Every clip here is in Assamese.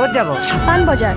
ক'ত যাব? পাণ বজাৰ।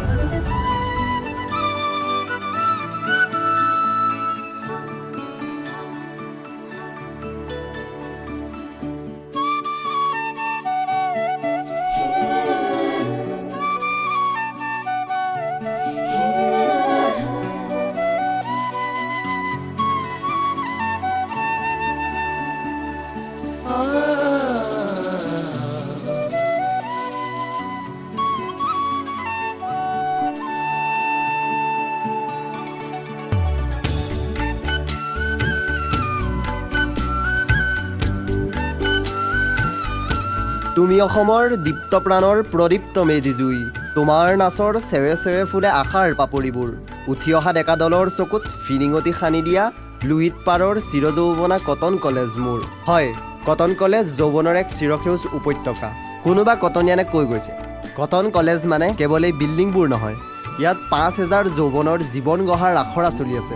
তুমি অসমৰ দীপ্তপ্ৰাণৰ প্ৰদীপ্ত মেজি জুই, তোমাৰ নাচৰ চেৱে চেৱে ফুলে আশাৰ পাপৰিবোৰ, উঠি অহা ডেকা দলৰ চকুত ফিৰিঙতি সানি দিয়া লোহিত পাৰৰ চিৰযৌৱনা কটন কলেজ মোৰ। হয়, কটন কলেজ যৌৱনৰ এক চিৰসেউজ উপত্যকা। কোনোবা কটনীয়ানে কৈ গৈছে, কটন কলেজ মানে কেৱল এই বিল্ডিংবোৰ নহয়, ইয়াত ৫,০০০ যৌৱনৰ জীৱন গঢ়াৰ আখৰা চলি আছে।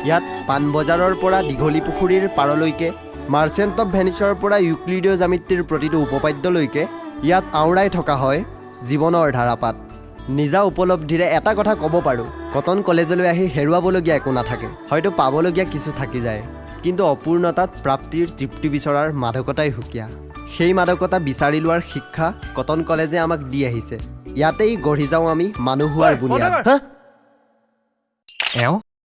ইয়াত পাণবজাৰৰ পৰা দীঘলী পুখুৰীৰ পাৰলৈকে, মাৰ্চেণ্ট অৱ ভেনিছৰ পৰা ইউক্লিডীয় জ্যামিতিৰ প্ৰতিটো উপপাদ্যলৈকে ইয়াত আওৰাই থকা হয় জীৱনৰ ধাৰাপাত। নিজা উপলব্ধিৰে এটা কথা ক'ব পাৰোঁ, কটন কলেজলৈ আহি হেৰুৱাবলগীয়া একো নাথাকে, হয়তো পাবলগীয়া কিছু থাকি যায়, কিন্তু অপূৰ্ণতাত প্ৰাপ্তিৰ তৃপ্তি বিচৰাৰ মাদকতাই সুকীয়া। সেই মাদকতা বিচাৰি লোৱাৰ শিক্ষা কটন কলেজে আমাক দি আহিছে। ইয়াতেই গঢ়ি যাওঁ আমি মানুহ হোৱাৰ বুনিয়াদ। এওঁ